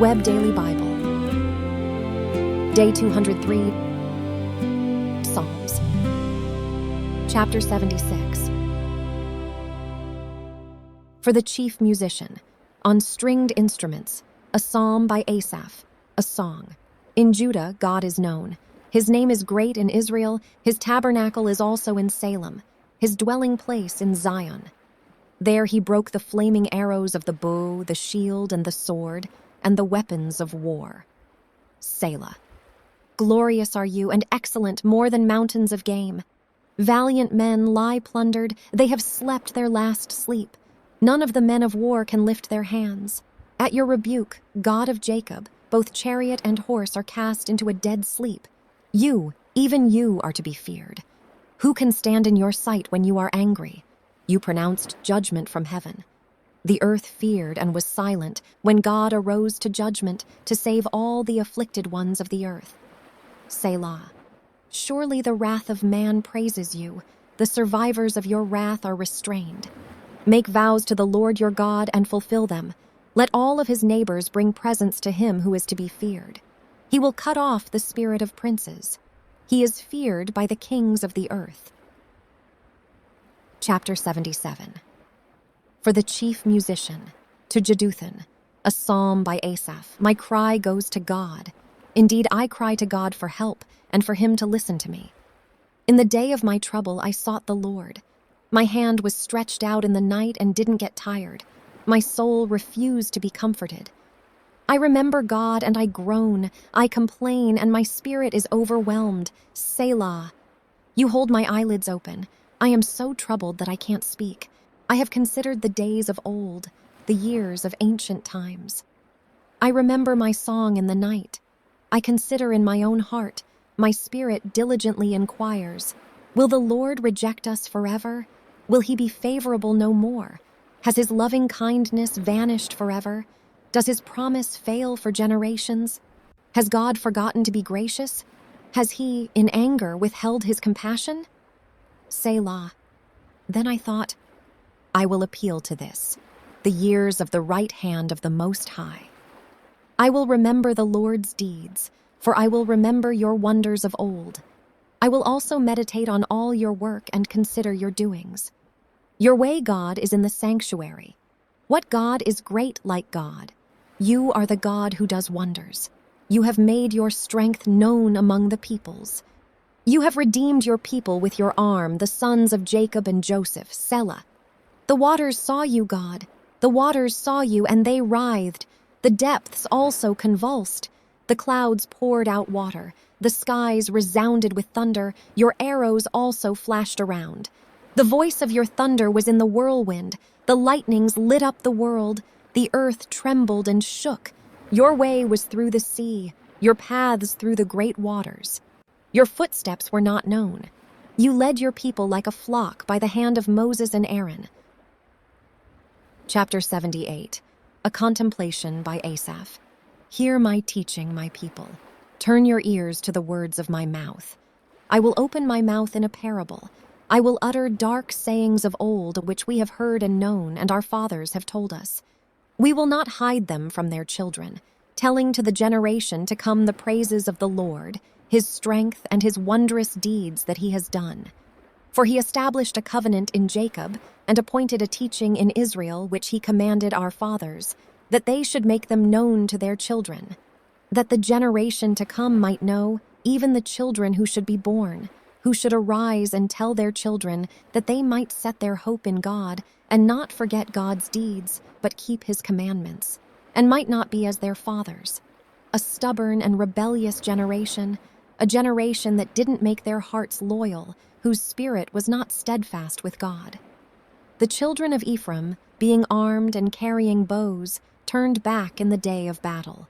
Web Daily Bible. Day 203, Psalms. Chapter 76. For the chief musician, on stringed instruments, a psalm by Asaph, a song. In Judah, God is known. His name is great in Israel. His tabernacle is also in Salem, his dwelling place in Zion. There he broke the flaming arrows of the bow, the shield, and the sword, and the weapons of war. Selah. Glorious are you, and excellent, more than mountains of game. Valiant men lie plundered, they have slept their last sleep. None of the men of war can lift their hands. At your rebuke, God of Jacob, both chariot and horse are cast into a dead sleep. You, even you, are to be feared. Who can stand in your sight when you are angry? You pronounced judgment from heaven. The earth feared and was silent when God arose to judgment to save all the afflicted ones of the earth. Selah. Surely the wrath of man praises you. The survivors of your wrath are restrained. Make vows to the Lord your God and fulfill them. Let all of his neighbors bring presents to him who is to be feared. He will cut off the spirit of princes. He is feared by the kings of the earth. Chapter 77. For the chief musician, to Jeduthun, a psalm by Asaph. My cry goes to God. Indeed, I cry to God for help and for him to listen to me. In the day of my trouble, I sought the Lord. My hand was stretched out in the night and didn't get tired. My soul refused to be comforted. I remember God and I groan. I complain and my spirit is overwhelmed. Selah. You hold my eyelids open. I am so troubled that I can't speak. I have considered the days of old, the years of ancient times. I remember my song in the night. I consider in my own heart. My spirit diligently inquires. Will the Lord reject us forever? Will he be favorable no more? Has his loving kindness vanished forever? Does his promise fail for generations? Has God forgotten to be gracious? Has he, in anger, withheld his compassion? Selah. Then I thought, I will appeal to this, the years of the right hand of the Most High. I will remember the Lord's deeds, for I will remember your wonders of old. I will also meditate on all your work and consider your doings. Your way, God, is in the sanctuary. What God is great like God? You are the God who does wonders. You have made your strength known among the peoples. You have redeemed your people with your arm, the sons of Jacob and Joseph. Selah. The waters saw you, God. The waters saw you, and they writhed. The depths also convulsed. The clouds poured out water. The skies resounded with thunder. Your arrows also flashed around. The voice of your thunder was in the whirlwind. The lightnings lit up the world. The earth trembled and shook. Your way was through the sea, your paths through the great waters. Your footsteps were not known. You led your people like a flock by the hand of Moses and Aaron. Chapter 78. A contemplation by Asaph. Hear my teaching, my people. Turn your ears to the words of my mouth. I will open my mouth in a parable. I will utter dark sayings of old, which we have heard and known, and our fathers have told us. We will not hide them from their children, telling to the generation to come the praises of the Lord, his strength and his wondrous deeds that he has done. For he established a covenant in Jacob and appointed a teaching in Israel which he commanded our fathers, that they should make them known to their children, that the generation to come might know, even the children who should be born, who should arise and tell their children, that they might set their hope in God and not forget God's deeds, but keep his commandments, and might not be as their fathers, a stubborn and rebellious generation, a generation that didn't make their hearts loyal, whose spirit was not steadfast with God. The children of Ephraim, being armed and carrying bows, turned back in the day of battle.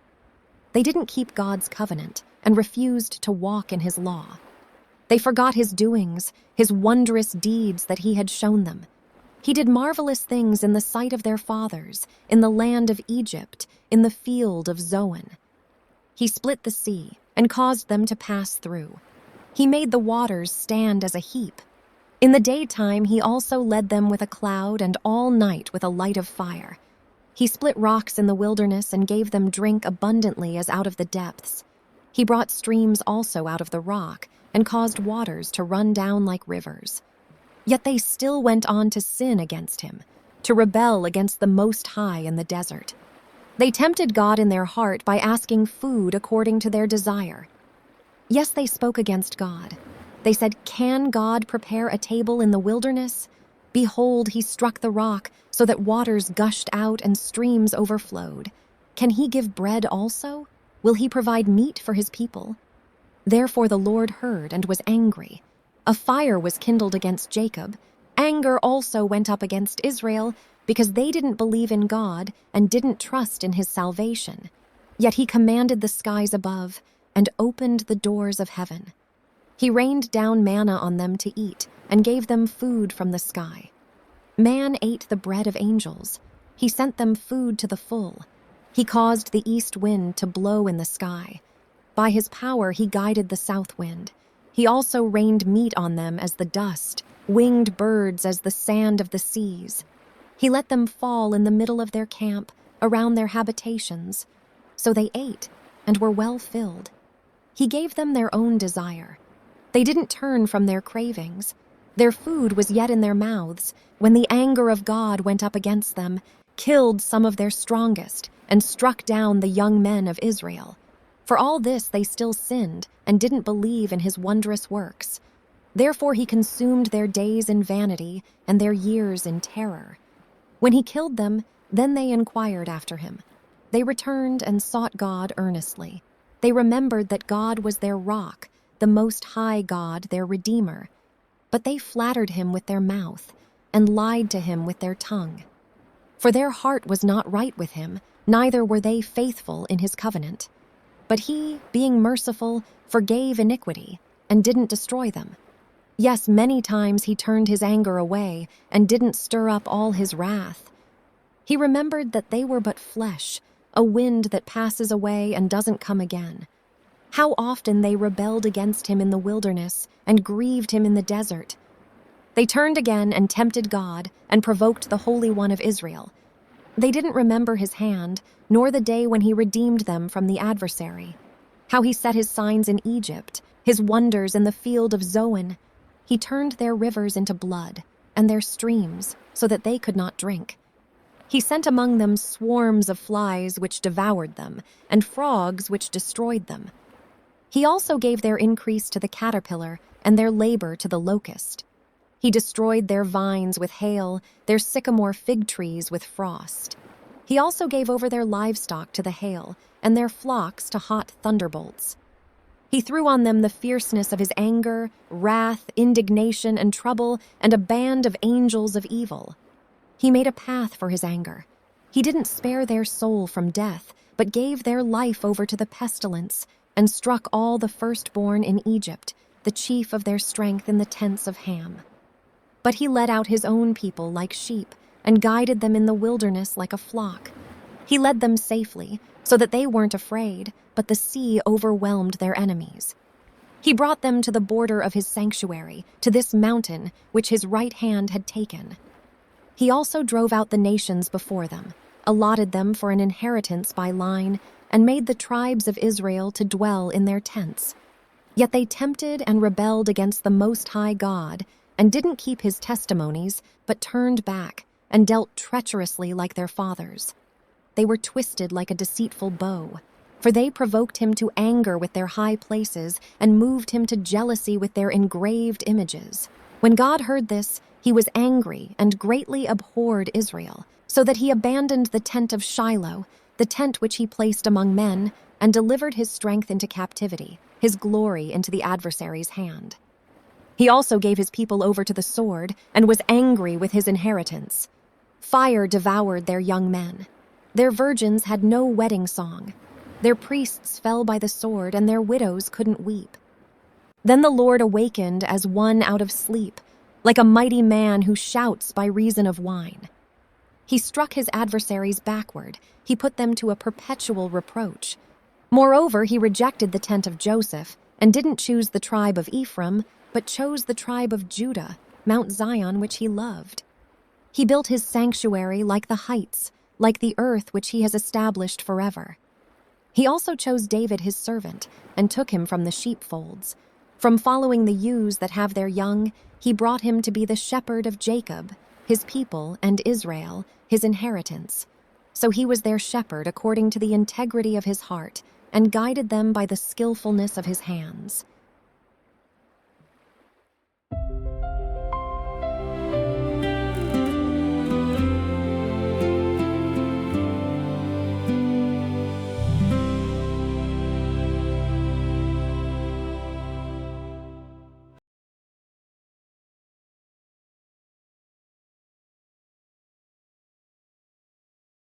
They didn't keep God's covenant and refused to walk in his law. They forgot his doings, his wondrous deeds that he had shown them. He did marvelous things in the sight of their fathers, in the land of Egypt, in the field of Zoan. He split the sea and caused them to pass through. He made the waters stand as a heap. In the daytime he also led them with a cloud and all night with a light of fire. He split rocks in the wilderness and gave them drink abundantly as out of the depths. He brought streams also out of the rock and caused waters to run down like rivers. Yet they still went on to sin against him, to rebel against the Most High in the desert. They tempted God in their heart by asking food according to their desire. Yes, they spoke against God. They said, "Can God prepare a table in the wilderness? Behold, he struck the rock so that waters gushed out and streams overflowed. Can he give bread also? Will he provide meat for his people?" Therefore the Lord heard and was angry. A fire was kindled against Jacob. Anger also went up against Israel, because they didn't believe in God and didn't trust in his salvation. Yet he commanded the skies above and opened the doors of heaven. He rained down manna on them to eat and gave them food from the sky. Man ate the bread of angels. He sent them food to the full. He caused the east wind to blow in the sky. By his power he guided the south wind. He also rained meat on them as the dust, winged birds as the sand of the seas. He let them fall in the middle of their camp, around their habitations. So they ate and were well filled. He gave them their own desire. They didn't turn from their cravings. Their food was yet in their mouths when the anger of God went up against them, killed some of their strongest, and struck down the young men of Israel. For all this they still sinned and didn't believe in his wondrous works. Therefore he consumed their days in vanity and their years in terror. When he killed them, then they inquired after him. They returned and sought God earnestly. They remembered that God was their rock, the Most High God, their Redeemer. But they flattered him with their mouth and lied to him with their tongue. For their heart was not right with him, neither were they faithful in his covenant. But he, being merciful, forgave iniquity and didn't destroy them. Yes, many times he turned his anger away and didn't stir up all his wrath. He remembered that they were but flesh, a wind that passes away and doesn't come again. How often they rebelled against him in the wilderness and grieved him in the desert. They turned again and tempted God and provoked the Holy One of Israel. They didn't remember his hand, nor the day when he redeemed them from the adversary. How he set his signs in Egypt, his wonders in the field of Zoan. He turned their rivers into blood, and their streams, so that they could not drink. He sent among them swarms of flies which devoured them, and frogs which destroyed them. He also gave their increase to the caterpillar, and their labor to the locust. He destroyed their vines with hail, their sycamore fig trees with frost. He also gave over their livestock to the hail, and their flocks to hot thunderbolts. He threw on them the fierceness of his anger, wrath, indignation, and trouble, and a band of angels of evil. He made a path for his anger. He didn't spare their soul from death, but gave their life over to the pestilence, and struck all the firstborn in Egypt, the chief of their strength in the tents of Ham. But he led out his own people like sheep, and guided them in the wilderness like a flock. He led them safely, so that they weren't afraid, but the sea overwhelmed their enemies. He brought them to the border of his sanctuary, to this mountain which his right hand had taken. He also drove out the nations before them, allotted them for an inheritance by line, and made the tribes of Israel to dwell in their tents. Yet they tempted and rebelled against the Most High God, and didn't keep his testimonies, but turned back, and dealt treacherously like their fathers. They were twisted like a deceitful bow, for they provoked him to anger with their high places, and moved him to jealousy with their engraved images. When God heard this, he was angry and greatly abhorred Israel, so that he abandoned the tent of Shiloh, the tent which he placed among men, and delivered his strength into captivity, his glory into the adversary's hand. He also gave his people over to the sword, and was angry with his inheritance. Fire devoured their young men. Their virgins had no wedding song. Their priests fell by the sword, and their widows couldn't weep. Then the Lord awakened as one out of sleep, like a mighty man who shouts by reason of wine. He struck his adversaries backward. He put them to a perpetual reproach. Moreover, he rejected the tent of Joseph, and didn't choose the tribe of Ephraim, but chose the tribe of Judah, Mount Zion which he loved. He built his sanctuary like the heights, like the earth which he has established forever. He also chose David his servant, and took him from the sheepfolds. From following the ewes that have their young, he brought him to be the shepherd of Jacob, his people, and Israel, his inheritance. So he was their shepherd according to the integrity of his heart, and guided them by the skillfulness of his hands.